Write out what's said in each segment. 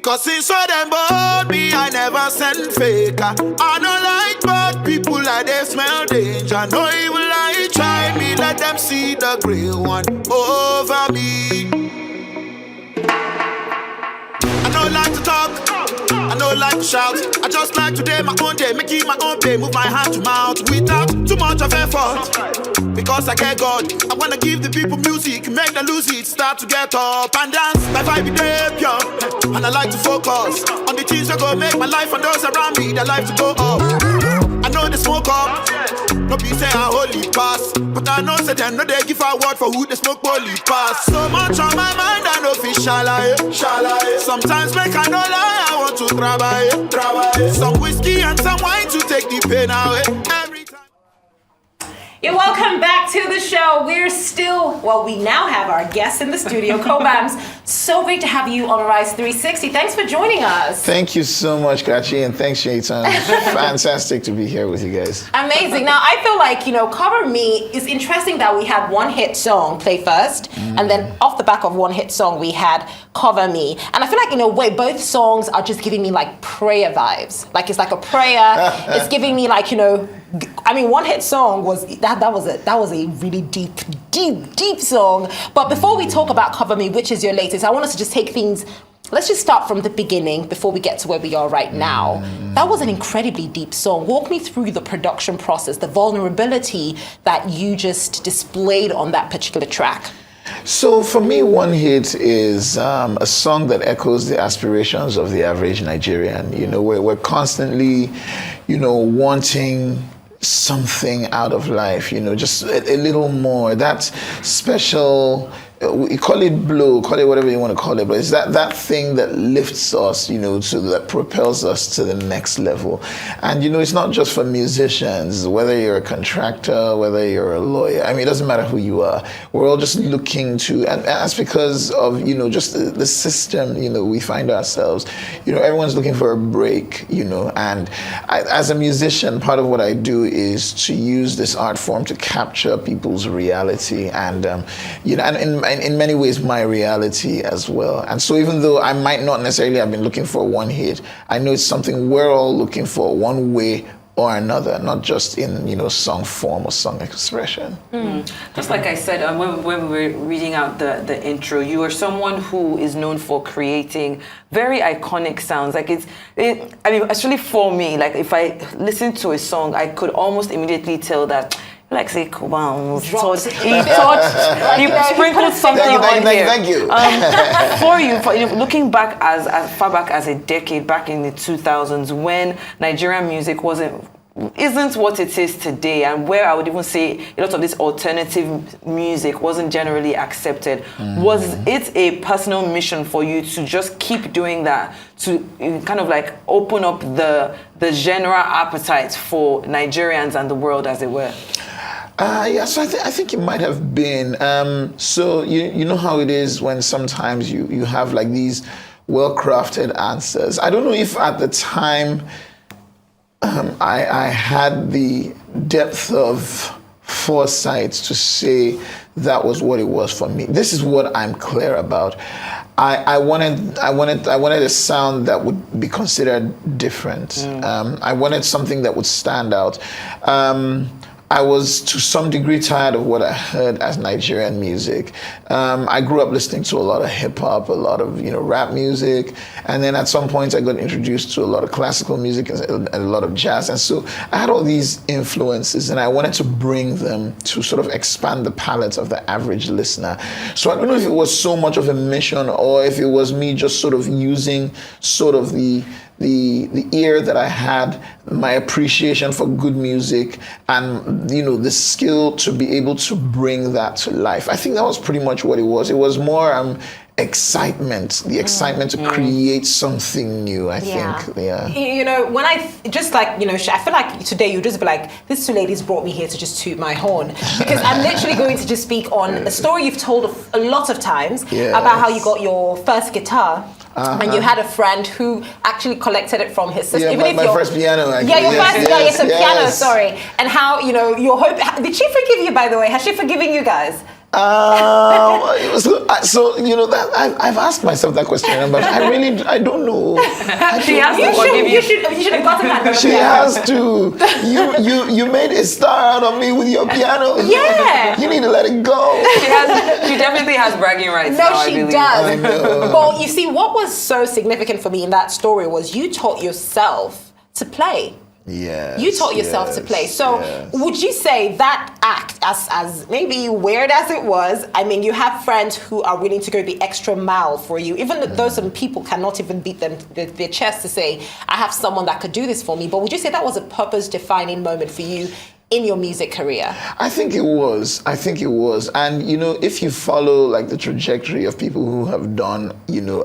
Cause since so them bought me, I never send faker. I don't like bad people like they smell danger. No evil I try me, let them see the grey one over me. I don't like to talk, I don't like to shout. I just like to day my own day, make it my own pay, move my hand to mouth without too much of effort. Because I get God, I wanna give the people music, make them lose it, start to get up and dance. My vibe day pure, and I like to focus on the things that go make my life and those around me, their life to go up. I know they smoke up, no be say I holy pass, but I know say them no they give a word for who they smoke holy pass. So much on my mind, I know fish shalaye. Sometimes make I no lie, I want to trabaye. Some whiskey and some wine to take the pain away. Every time. Yeah, welcome back to the show. We now have our guest in the studio, Cobhams. So great to have you on Rise 360. Thanks for joining us. Thank you so much, Kachi, and thanks, Shaitan. Fantastic to be here with you guys. Amazing. Now, I feel like, Cover Me is interesting that we had one hit song play first, and then off the back of one hit song, we had Cover Me. And I feel like, in a way, both songs are just giving me, like, prayer vibes. Like, it's like a prayer. It's giving me, like, one hit song was that was a really deep song. But before we talk about Cover Me, which is your latest, I want us to just take things. Let's just start from the beginning before we get to where we are right now. That was an incredibly deep song. Walk me through the production process, the vulnerability that you just displayed on that particular track. So for me, One Hit is a song that echoes the aspirations of the average Nigerian. We're constantly, wanting something out of life, just a little more. That special, we call it blow, call it whatever you want to call it, but it's that thing that lifts us, that propels us to the next level. And it's not just for musicians, whether you're a contractor, whether you're a lawyer, it doesn't matter who you are. We're all just looking to, and that's because of, just the system, we find ourselves, everyone's looking for a break, and as a musician, part of what I do is to use this art form to capture people's reality and, and in many ways my reality as well. And so even though I might not necessarily have been looking for one hit, I know it's something we're all looking for one way or another, not just in song form or song expression. Just like I said when we were reading out the intro, you are someone who is known for creating very iconic sounds. Like especially for me, like if I listen to a song, I could almost immediately tell that, like say Cobhams, he sprinkled something on here. Thank you. For you, looking back as far back as a decade, back in the 2000s, when Nigerian music isn't what it is today, and where I would even say a lot of this alternative music wasn't generally accepted. Was it a personal mission for you to just keep doing that, to kind of like open up the genre appetite for Nigerians and the world, as it were? So I think it might have been. So you know how it is when sometimes you have like these well-crafted answers. I don't know if at the time I had the depth of foresight to say that was what it was for me. This is what I'm clear about. I wanted a sound that would be considered different. I wanted something that would stand out. I was to some degree tired of what I heard as Nigerian music. I grew up listening to a lot of hip hop, a lot of rap music, and then at some point I got introduced to a lot of classical music and a lot of jazz. And so I had all these influences, and I wanted to bring them to sort of expand the palette of the average listener. So I don't know if it was so much of a mission or if it was me just sort of using sort of the ear that I had, my appreciation for good music, and the skill to be able to bring that to life. I think that was pretty much what it was. It was more excitement, the excitement to create something new, I think. Yeah. When I just like, I feel like today you'll just be like, these two ladies brought me here to just toot my horn. Because I'm literally going to just speak on a story you've told a lot of times about how you got your first guitar. And you had a friend who actually collected it from his sister. Yeah, my first piano. Actually. Yeah, your first piano, sorry. And how, your hope, did she forgive you, by the way? Has she forgiven you guys? So that I've asked myself that question, but I don't know. She has to forgive you. You should have gotten that. She has to. You made a star out of me with your piano. Yeah. You need to let it go. She definitely has bragging rights. No, now, I she believe. does. I know. Well, you see, what was so significant for me in that story was you taught yourself to play. Yes. You taught yourself to play. So would you say that act, as maybe weird as it was, I mean, you have friends who are willing to go the extra mile for you, even though some people cannot even beat their chest to say, I have someone that could do this for me. But would you say that was a purpose-defining moment for you in your music career? I think it was. And, if you follow like the trajectory of people who have done,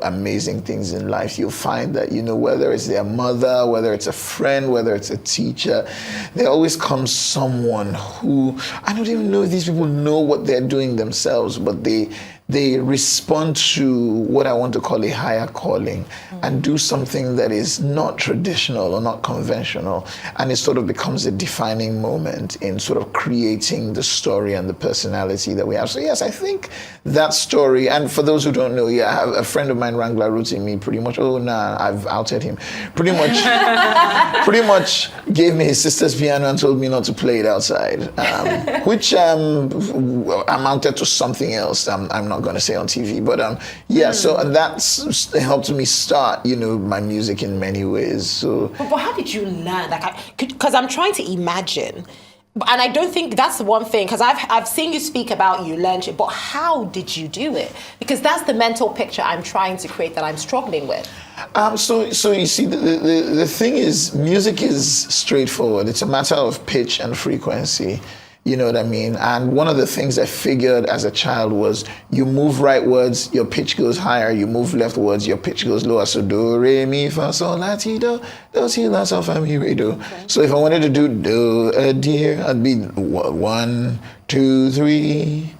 amazing things in life, you'll find that, whether it's their mother, whether it's a friend, whether it's a teacher, there always comes someone who, I don't even know if these people know what they're doing themselves, but they respond to what I want to call a higher calling and do something that is not traditional or not conventional. And it sort of becomes a defining moment in sort of creating the story and the personality that we have. So yes, I think that story, and for those who don't know, I have a friend of mine, Wrangler, wrote to me pretty much, I've outed him, pretty much gave me his sister's piano and told me not to play it outside, which amounted to something else. I'm not going to say on TV, but so and that's helped me start, my music in many ways. So, but how did you learn? Because I'm trying to imagine, and I don't think that's the one thing. Because I've seen you speak about you learned it, but how did you do it? Because that's the mental picture I'm trying to create that I'm struggling with. So you see, the thing is, music is straightforward. It's a matter of pitch and frequency. You know what I mean? And one of the things I figured as a child was you move right words, your pitch goes higher. You move left words, your pitch goes lower. So do, re, mi, fa, sol, la, ti, do, si, la, sol, fa, mi, re, do. Okay. So if I wanted to do dear, I'd be 1, 2, 3.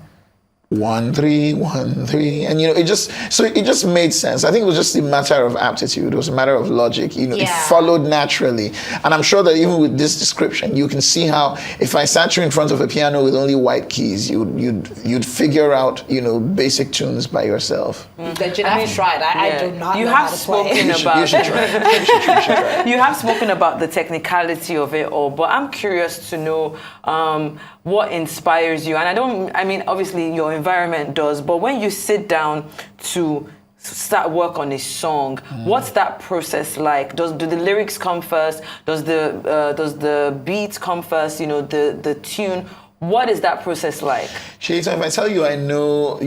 1, 3, 1, 3, and it just made sense. I think it was just a matter of aptitude. It was a matter of logic. It followed naturally. And I'm sure that even with this description, you can see how if I sat you in front of a piano with only white keys, you'd figure out basic tunes by yourself. I've tried. I do not. You know have how to spoken play. about. You should try. You have spoken about the technicality of it all, but I'm curious to know what inspires you. And obviously your environment does, but when you sit down to start work on a song, what's that process like? Do the lyrics come first? Does the beat come first? The tune. What is that process like? Shayta, if I tell you I know,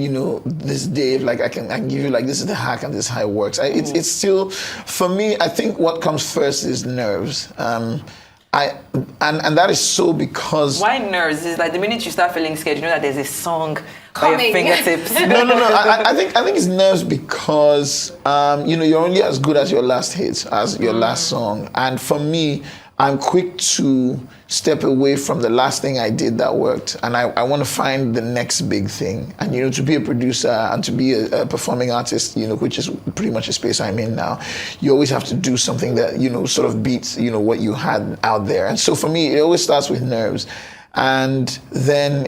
this Dave, like I can give you like this is the hack and this is how it works. It's still, for me, I think what comes first is nerves. And that is so because... Why nerves? It's like the minute you start feeling scared, you know that there's a song by your fingertips. No. I think it's nerves because you're only as good as your last hit, as your last song. And for me, I'm quick to step away from the last thing I did that worked, and I want to find the next big thing. And to be a producer and to be a performing artist, which is pretty much a space I'm in now, you always have to do something that sort of beats what you had out there. And so for me, it always starts with nerves. And then,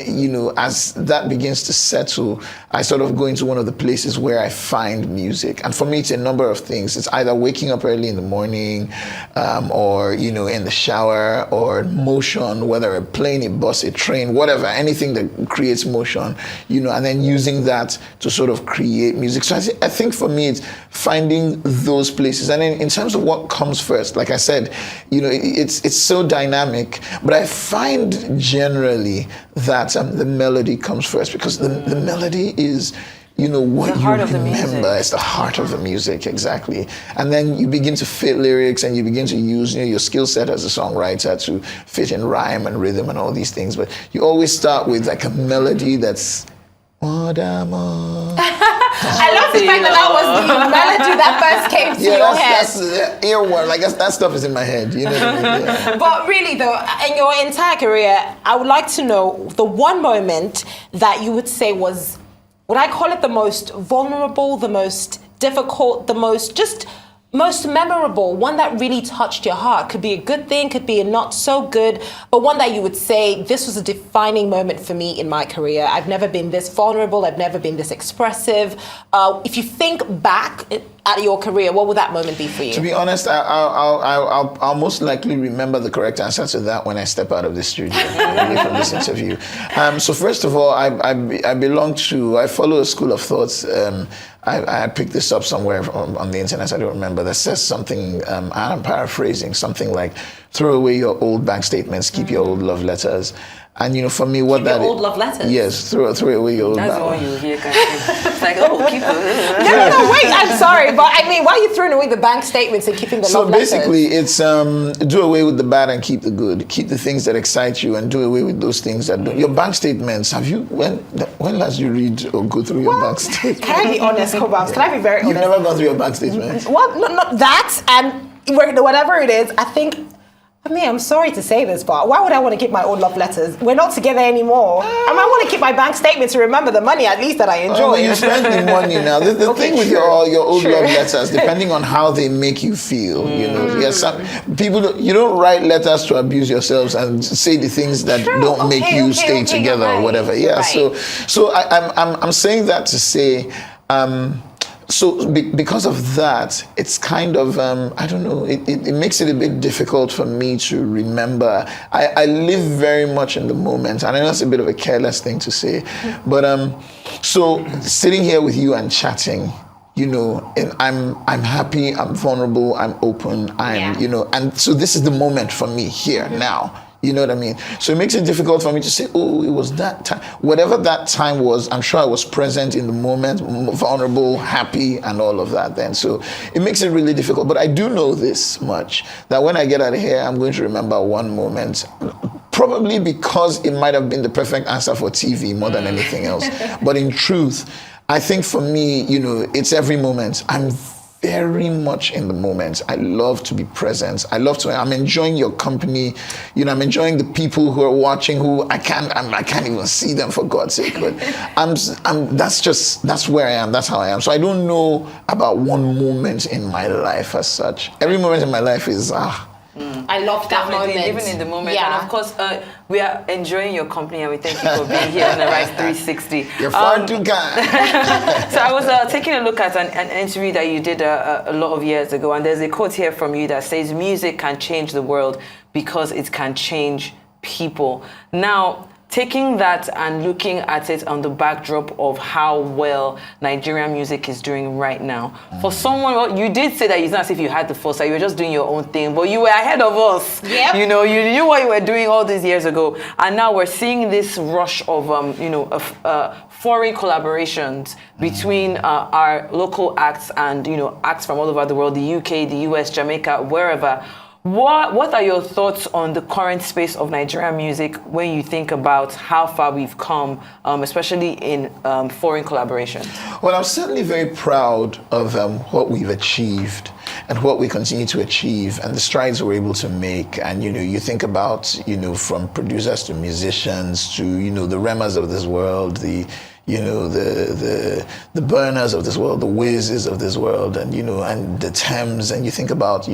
as that begins to settle, I sort of go into one of the places where I find music. And for me, it's a number of things. It's either waking up early in the morning, or, in the shower, or motion, whether a plane, a bus, a train, whatever, anything that creates motion, and then using that to sort of create music. So I think for me, it's finding those places. And then in terms of what comes first, like I said, it's so dynamic, but I find generally that the melody comes first, because the melody is what you remember. It's the heart of the music, exactly. And then you begin to fit lyrics, and you begin to use your skill set as a songwriter to fit in rhyme and rhythm and all these things. But you always start with like a melody that's I love the fact that was the melody that first came to your head. That's the earworm. Like that stuff is in my head. You know what I mean? Yeah. But really, though, in your entire career, I would like to know the one moment that you would say would I call it the most vulnerable, the most difficult, the most just most memorable, one that really touched your heart? Could be a good thing, could be a not so good, but one that you would say, this was a defining moment for me in my career. I've never been this vulnerable, I've never been this expressive. If you think back at your career, what would that moment be for you? To be honest, I'll most likely remember the correct answer to that when I step out of the studio away from this interview. So first of all, I follow a school of thoughts. I picked this up somewhere on the internet, I don't remember, that says something, and I'm paraphrasing, something like, throw away your old bank statements, keep your old love letters. And for me, what keep that your old love letters? Yes, throw away your old. That's the one you hear. It's like, oh, keep it. No, wait, I'm sorry, but I mean, why are you throwing away the bank statements and keeping the love letters? So basically, it's do away with the bad and keep the good. Keep the things that excite you and do away with those things that don't. Your bank statements, when last you read or go through your bank statement? Can I be honest, Cobhams? Can I be very honest? You've never gone through your bank statement? Well, not that, and whatever it is, I think, I'm sorry to say this, but why would I want to keep my old love letters? We're not together anymore. I might want to keep my bank statement to remember the money at least that I enjoy. You spend the money now. The thing with your old love letters, depending on how they make you feel, yes, people, you don't write letters to abuse yourselves and say the things that don't make you stay together or whatever. Yeah. Right. So I'm saying that to say. Because of that, it's kind of, I don't know, it makes it a bit difficult for me to remember. I live very much in the moment, and I know that's a bit of a careless thing to say, but so sitting here with you and chatting, and I'm happy, I'm vulnerable, I'm open, and so this is the moment for me here now. You know what I mean? So it makes it difficult for me to say, oh, it was that time. Whatever that time was, I'm sure I was present in the moment, vulnerable, happy, and all of that then. So it makes it really difficult. But I do know this much, that when I get out of here, I'm going to remember one moment, probably because it might have been the perfect answer for TV more than anything else. But in truth, I think for me, it's every moment. I'm very much in the moment. I love to be present. I'm enjoying your company. I'm enjoying the people who are watching who I can't even see them, for God's sake. But that's where I am. That's how I am. So I don't know about one moment in my life as such. Every moment in my life is I love that Definitely, moment. living in the moment. Yeah. And of course, we are enjoying your company, and we thank you for being here on the Rise 360. You're far too kind. So I was taking a look at an interview that you did a lot of years ago, and there's a quote here from you that says, music can change the world because it can change people. Now, taking that and looking at it on the backdrop of how well Nigerian music is doing right now. For someone, well, you did say that it's not as if you had the foresight, you were just doing your own thing, but you were ahead of us. Yep. You knew what you were doing all these years ago. And now we're seeing this rush of, foreign collaborations between our local acts and, acts from all over the world, the UK, the US, Jamaica, wherever. What are your thoughts on the current space of Nigerian music when you think about how far we've come, especially in foreign collaboration? Well, I'm certainly very proud of what we've achieved and what we continue to achieve and the strides we're able to make. And, you think about, from producers to musicians to, the Remas of this world, the Burners of this world, the Whizzes of this world, and and the Thames, and you think about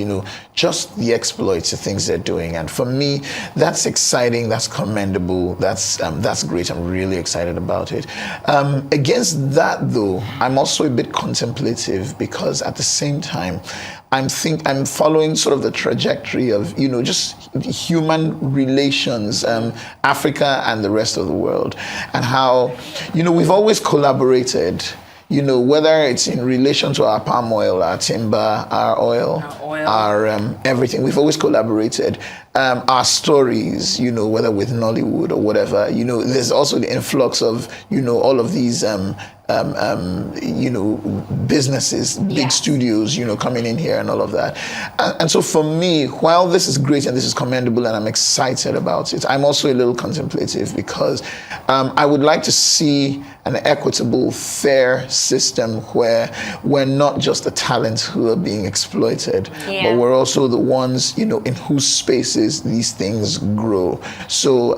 just the exploits, the things they're doing, and for me, that's exciting, that's commendable, that's great. I'm really excited about it. Against that, though, I'm also a bit contemplative because at the same time, I'm following sort of the trajectory of just human relations, Africa and the rest of the world, and how we've always collaborated. Whether it's in relation to our palm oil, our timber, our oil, our everything, we've always collaborated. Our stories, whether with Nollywood or whatever, there's also the influx of, all of these, businesses, big studios, coming in here and all of that. And so for me, while this is great and this is commendable and I'm excited about it, I'm also a little contemplative because I would like to see an equitable, fair system where we're not just the talents who are being exploited, but we're also the ones, in whose spaces these things grow. So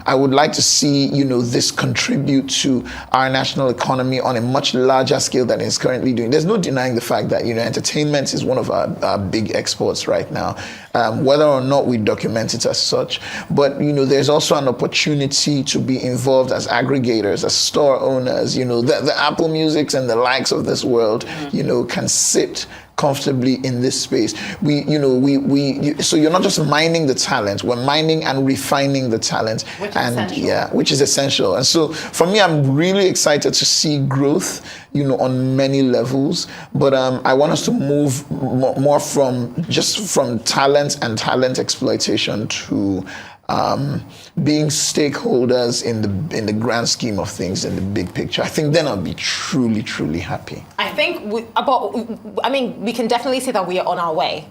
I would like to see, this contribute to our national economy on a much larger scale than it's currently doing. There's no denying the fact that, entertainment is one of our big exports right now, whether or not we document it as such. But, there's also an opportunity to be involved as aggregators, as store owners, the Apple Musics and the likes of this world, can sit comfortably in this space. So you're not just mining the talent, we're mining and refining the talent. Which is essential. And so for me, I'm really excited to see growth, on many levels. But I want us to move more from talent and talent exploitation to being stakeholders in the grand scheme of things, in the big picture. I think then I'll be truly, truly happy. I think we can definitely say that we are on our way.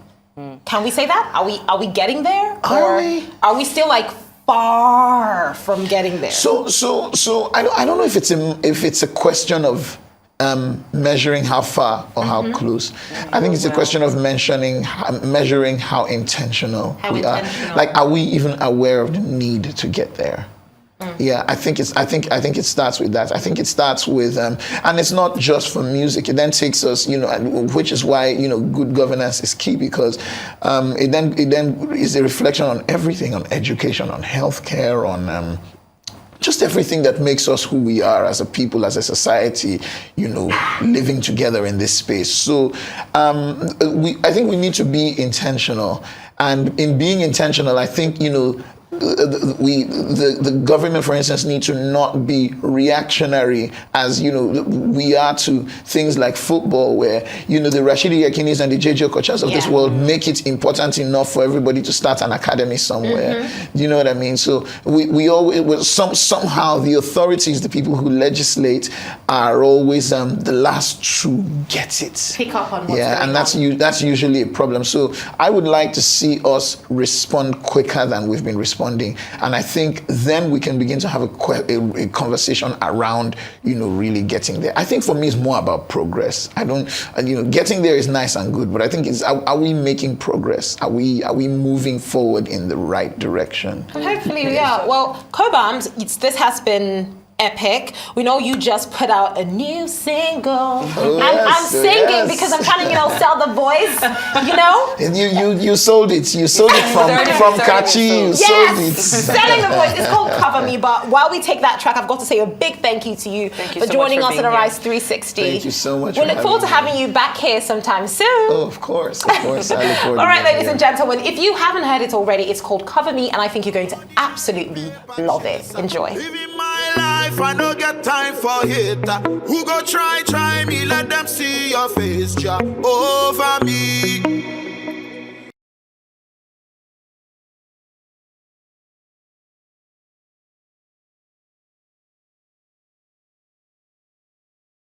Can we say that? Are we getting there? Or are we still far from getting there? So I don't know if it's a question of measuring how far or how close. I think it's a question of measuring how intentional we are. Are we even aware of the need to get there? Yeah, I think it starts with that. I think it starts with, and it's not just for music. It then takes us, which is why good governance is key, because it then is a reflection on everything, on education, on healthcare, on just everything that makes us who we are as a people, as a society, living together in this space. So I think we need to be intentional. And in being intentional, I think, the government, for instance, need to not be reactionary as we are to things like football, where the Rashidi Yakinis and the JJ Okochas of this world make it important enough for everybody to start an academy somewhere. You know what I mean? So we always somehow the authorities, the people who legislate, are always the last to get it. Pick up on what's going on. And that's usually a problem. So I would like to see us respond quicker than we've been responding. And I think then we can begin to have a conversation around, really getting there. I think for me, it's more about progress. Getting there is nice and good, but I think are we making progress? Are we moving forward in the right direction? Hopefully we are. Well, Cobhams, this has been epic. We know you just put out a new single. I'm singing because I'm trying to, sell the voice, You sold it. You sold it from Kachi. You sold it. Selling the voice. It's called Cover Me. But while we take that track, I've got to say a big thank you to you for joining us on Arise 360. Thank you so much. We look forward to having you back here sometime soon. Oh, of course. I look forward. All right, ladies and gentlemen, if you haven't heard it already, it's called Cover Me, and I think you're going to absolutely love it. Enjoy. I no get time for hater. Who go try me? Let them see your face, ja, over me.